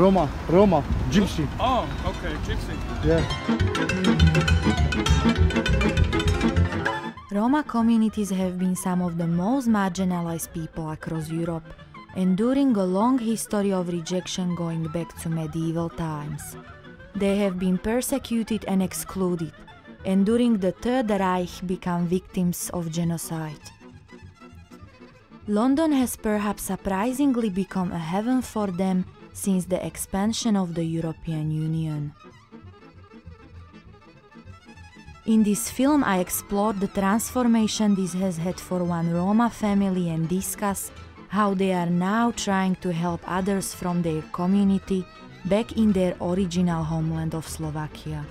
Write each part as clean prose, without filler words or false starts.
Roma, gypsy. Oh, okay, gypsy. Yeah. Roma communities have been some of the most marginalized people across Europe, enduring a long history of rejection going back to medieval times. They have been persecuted and excluded, and during the Third Reich become victims of genocide. London has perhaps surprisingly become a heaven for them since the expansion of the European Union. In this film, I explored the transformation this has had for one Roma family and discuss how they are now trying to help others from their community back in their original homeland of Slovakia.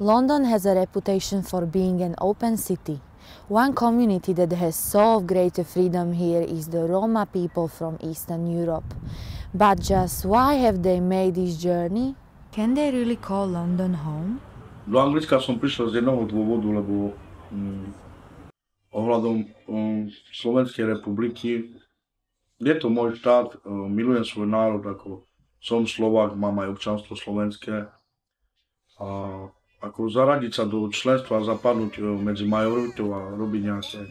London has a reputation for being an open city. One community that has solved greater freedom here is the Roma people from Eastern Europe. But just why have they made this journey? Can they really call London home? Do Anglicka som prišiel z jednoho dôvodu, lebo ohľadom Slovenskej republiky je to môj štát, milujem svoj národ, ako som Slovák, mám aj občanstvo slovenské. A ako zaradiť sa do členstva a zapadnúť medzi majoritou a robiť nejaké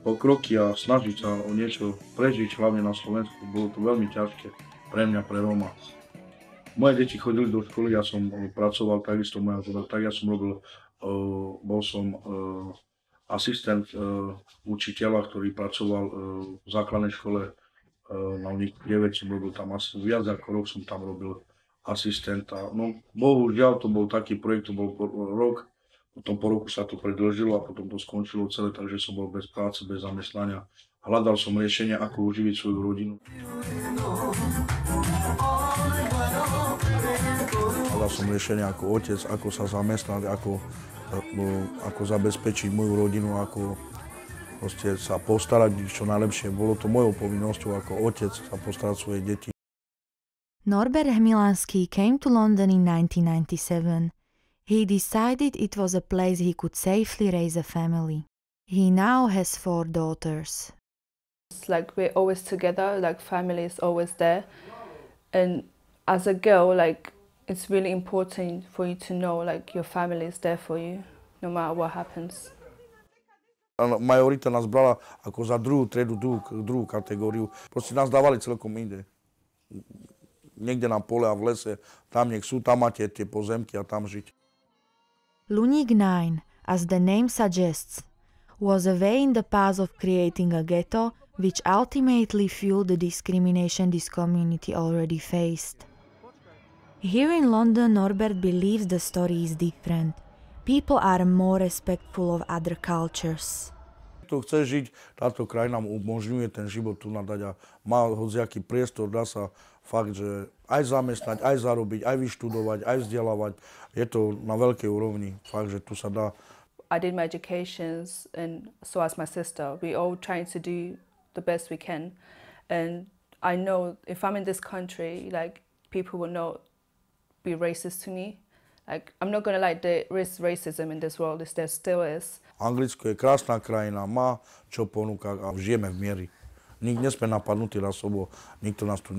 pokroky a snažiť sa o niečo prežiť, hlavne na Slovensku, bolo to veľmi ťažké pre mňa, pre Róma. Moje deti chodili do školy, ja som pracoval takisto, tak ja som robil, bol som asistent učiteľa, ktorý pracoval v základnej škole na nich 9, som robil tam asi viac ako rok som tam robil asistenta. No bohužiaľ to bol taký projekt, to bol rok, potom po roku sa to predĺžilo a potom to skončilo celé, takže som bol bez práce, bez zamestnania. Hľadal som riešenie, ako uživiť svoju rodinu. Hľadal som riešenie ako otec, ako sa zamestnať, ako zabezpečiť moju rodinu, ako sa postarať čo najlepšie. Bolo to mojou povinnosťou ako otec sa postarať svoje deti. Norbert Hmilansky came to London in 1997. He decided it was a place he could safely raise a family. He now has 4 daughters. It's like we're always together, like family is always there. And as a girl, like it's really important for you to know like your family is there for you, no matter what happens. Majorita nás brala ako za druhú triedu, druhú kategóriu. Proste nás dávali celkom inde. Niekde na pole a v lese, tam nech sú, tam máte tie pozemky a tam žiť. Luník 9, as the name suggests, was a way in the path of creating a ghetto which ultimately fueled the discrimination this community already faced. Here in London, Norbert believes the story is different. People are more respectful of other cultures. Kto chce žiť, táto krajina mu umožňuje ten život tu nadať a má hociaký priestor, dá sa fakt, že aj zamestnať, aj zarobiť, aj vyštudovať, aj vzdelávať. Je to na veľkej úrovni, fakt, že tu sa dá. I did my educations and so as my sister. We all trying to do the best we can. And I know if I'm in this country, like people will not be racist to me. Like, I'm not gonna lie, there is racism in this world, there still is. Anglicko je krásna krajina, má čo ponúkať a žijeme v miery. Nesme napadnutí rasovo, nikto nás tu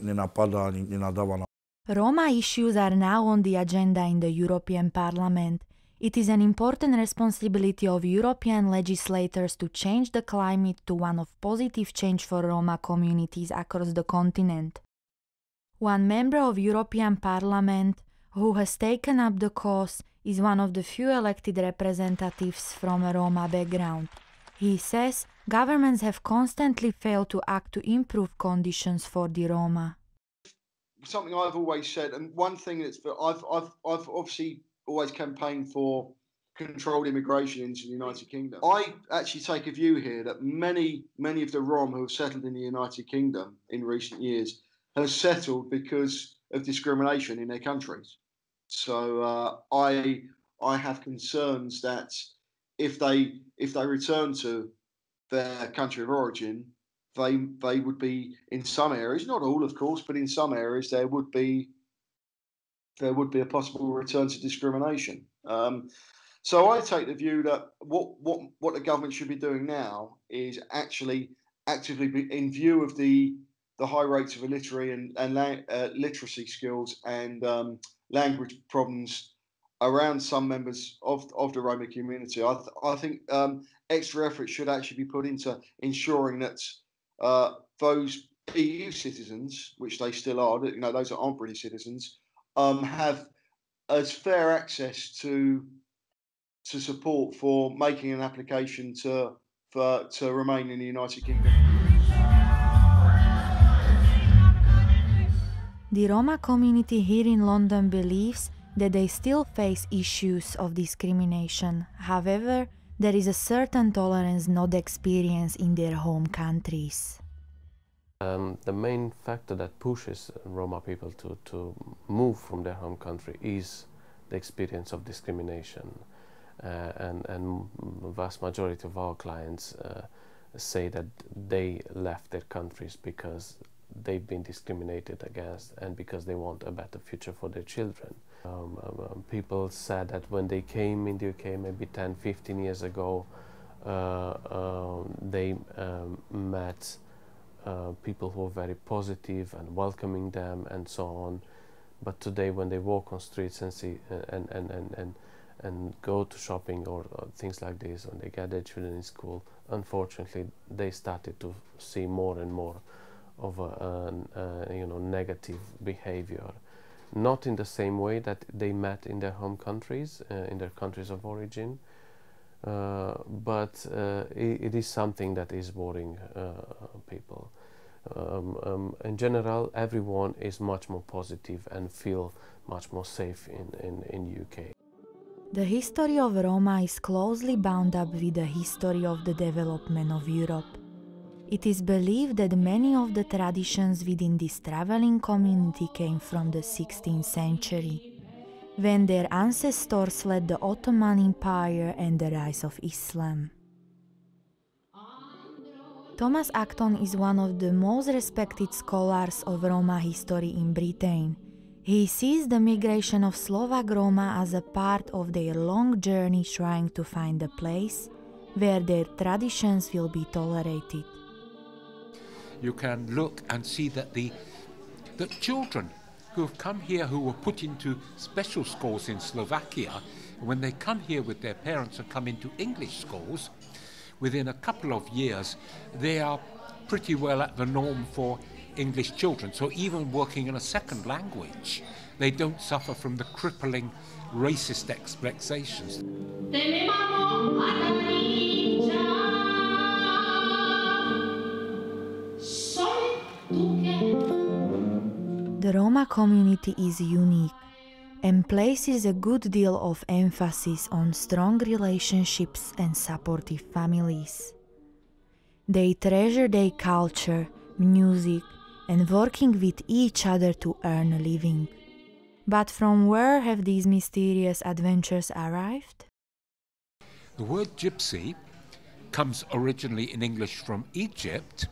nenapadá ani nenadáva. Roma issues are now on the agenda in the European Parliament. It is an important responsibility of European legislators to change the climate to one of positive change for Roma communities across the continent. One member of European Parliament who has taken up the cause is one of the few elected representatives from a Roma background. He says governments have constantly failed to act to improve conditions for the Roma. Something I've always said, and one thing that's I've obviously always campaigned for controlled immigration into the United Kingdom. I actually take a view here that many of the Rom who have settled in the United Kingdom in recent years have settled because of discrimination in their countries. So I have concerns that if they return to their country of origin, they would be in some areas, not all of course, but in some areas there would be a possible return to discrimination. So I take the view that what the government should be doing now is actually actively, in view of the high rates of illiteracy and literacy skills and language problems around some members of the Roma community. I think extra effort should actually be put into ensuring that those EU citizens, which they still are, you know, those that aren't British citizens, have as fair access to support for making an application to remain in the United Kingdom. The Roma community here in London believes that they still face issues of discrimination. However, there is a certain tolerance not experienced in their home countries. The main factor that pushes Roma people to move from their home country is the experience of discrimination. And vast majority of our clients say that they left their countries because they've been discriminated against and because they want a better future for their children. People said that when they came in the UK maybe 10-15 years ago, they met people who were very positive and welcoming them and so on. But today when they walk on streets and see and go to shopping or things like this, when they get their children in school, unfortunately they started to see more and more of negative behavior. Not in the same way that they met in their home countries, in their countries of origin, but it is something that is worrying people. In general, everyone is much more positive and feel much more safe in UK. The history of Roma is closely bound up with the history of the development of Europe. It is believed that many of the traditions within this traveling community came from the 16th century, when their ancestors led the Ottoman Empire and the rise of Islam. Thomas Acton is one of the most respected scholars of Roma history in Britain. He sees the migration of Slovak Roma as a part of their long journey trying to find a place where their traditions will be tolerated. You can look and see that the children who have come here, who were put into special schools in Slovakia, when they come here with their parents and come into English schools, within a couple of years, they are pretty well at the norm for English children. So even working in a second language, they don't suffer from the crippling racist expectations. The Roma community is unique and places a good deal of emphasis on strong relationships and supportive families. They treasure their culture, music, and working with each other to earn a living. But from where have these mysterious adventures arrived? The word gypsy comes originally in English from Egypt,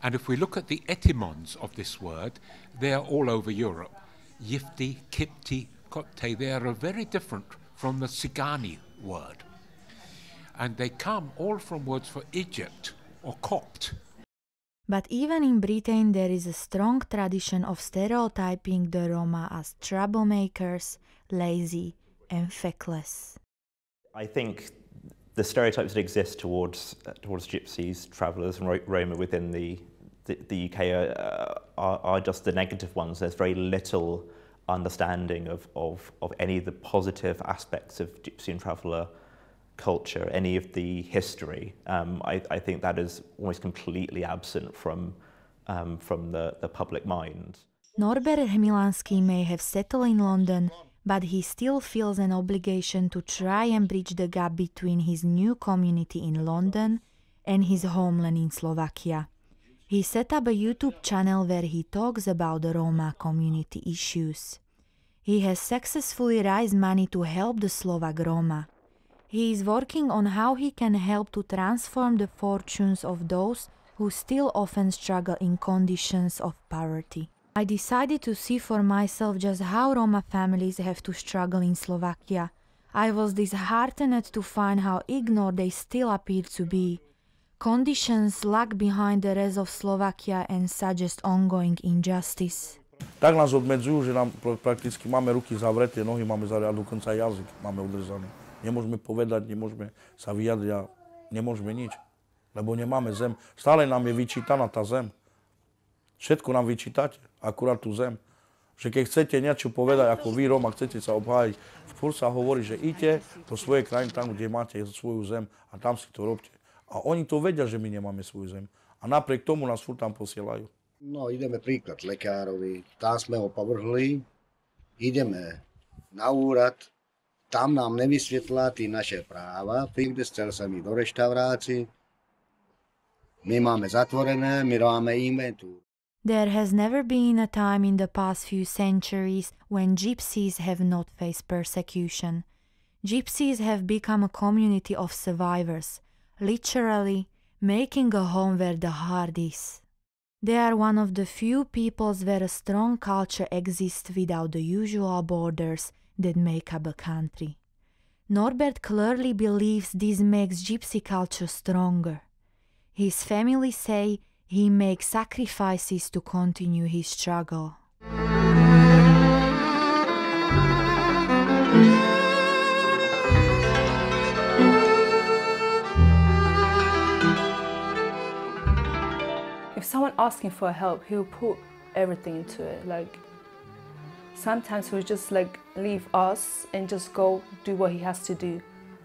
and if we look at the etymons of this word, they are all over Europe. Yifti, Kipti, Kopte, they are very different from the Tsigani word. And they come all from words for Egypt or Copt. But even in Britain there is a strong tradition of stereotyping the Roma as troublemakers, lazy and feckless. I think the stereotypes that exist towards gypsies, travellers and Roma within the UK are just the negative ones. There's very little understanding of any of the positive aspects of gypsy and traveller culture, any of the history. I think that is almost completely absent from the public mind. Norbert Hmilansky may have settled in London, but he still feels an obligation to try and bridge the gap between his new community in London and his homeland in Slovakia. He set up a YouTube channel where he talks about the Roma community issues. He has successfully raised money to help the Slovak Roma. He is working on how he can help to transform the fortunes of those who still often struggle in conditions of poverty. I decided to see for myself just how Roma families have to struggle in Slovakia. I was disheartened to find how ignored they still appear to be. Conditions lag behind the rest of Slovakia and suggest ongoing injustice. Tak nás odmedzujú, že nám prakticky máme ruky zavreté, nohy máme zavreté a dokonca jazyk máme odrezaný. Nemôžeme povedať, nemôžeme sa vyjadriť a nemôžeme nič, lebo nemáme zem. Stále nám je vyčítaná tá zem. Všetko nám vyčítate, akurát tú zem. Že keď chcete niečo povedať, ako vy, Roma, chcete sa obhájiť, furt sa hovorí, že idete do svojej krajiny tam, kde máte svoju zem a tam si to robte. A oni to vedia, že my nemáme svoju zem. A napriek tomu nás furt tam posielajú. No, ideme príklad lekárovi, tam sme ho povrhli, ideme na úrad, tam nám nevysvetlá tí naše práva, príde chcel sa mi do reštaurácií, my máme zatvorené, my máme inventúru. There has never been a time in the past few centuries when gypsies have not faced persecution. Gypsies have become a community of survivors, literally making a home where the heart is. They are one of the few peoples where a strong culture exists without the usual borders that make up a country. Norbert clearly believes this makes gypsy culture stronger. His family say he makes sacrifices to continue his struggle. If someone asking for help, he'll put everything into it. Like sometimes he'll just like leave us and just go do what he has to do.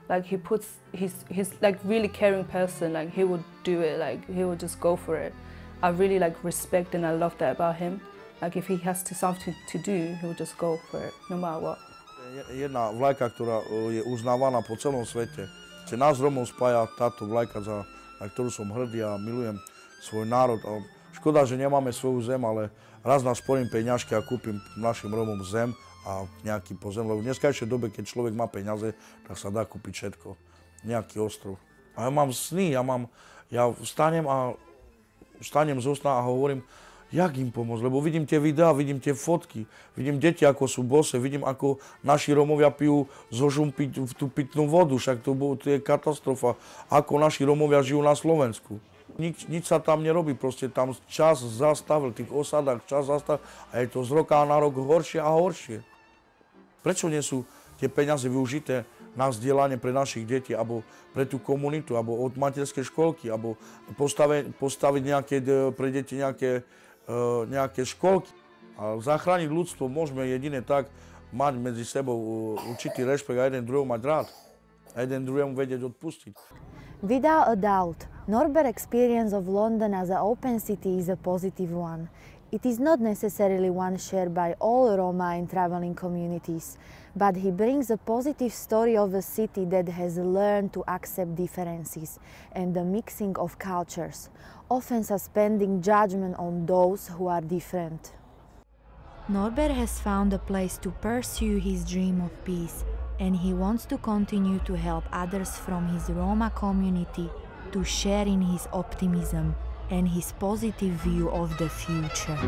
Like he's like really caring person. Like he would do it. Like he would just go for it. I really like respect and I love that about him. Like if he has something to do, he'll just go for it, no matter what. Jedna vlajka, ktorá je uznávaná po celom svete. Nás Romov spája táto vlajka, na ktorú som hrdý a milujem svoj národ. Škoda, že nemáme svoju zem, ale raz nasporím peňažky a kúpim našim Romom zem a nejaký pozem. Lebo v dneskajšej dobe, keď človek má peniaze, tak sa dá kúpiť všetko. Nejaký ostrov. A ja mám sny, ja vstanem zo sna a hovorím, jak im pomôcť, lebo vidím tie videá, vidím tie fotky, vidím deti, ako sú bose, vidím, ako naši Romovia pijú zo žumpy tú pitnú vodu, však to je katastrofa, ako naši Romovia žijú na Slovensku. Nič sa tam nerobí, proste tam čas zastavil, tých osadách čas zastavil a je to z roka na rok horšie a horšie. Prečo nie sú tie peniaze využité na vzdelanie pre našich detí, alebo pre tú komunitu, alebo od materskej školky, alebo postaviť pre deti nejaké školky. A zachrániť ľudstvo môžeme jedine tak, mať medzi sebou určitý rešpekt a jeden druhého mať rád. A jeden druhému vedieť odpustiť. Without a doubt, Norbert's experience of London as an open city is a positive one. It is not necessarily one shared by all Roma and traveling communities, but he brings a positive story of a city that has learned to accept differences and the mixing of cultures, often suspending judgment on those who are different. Norbert has found a place to pursue his dream of peace, and he wants to continue to help others from his Roma community to share in his optimism and his positive view of the future.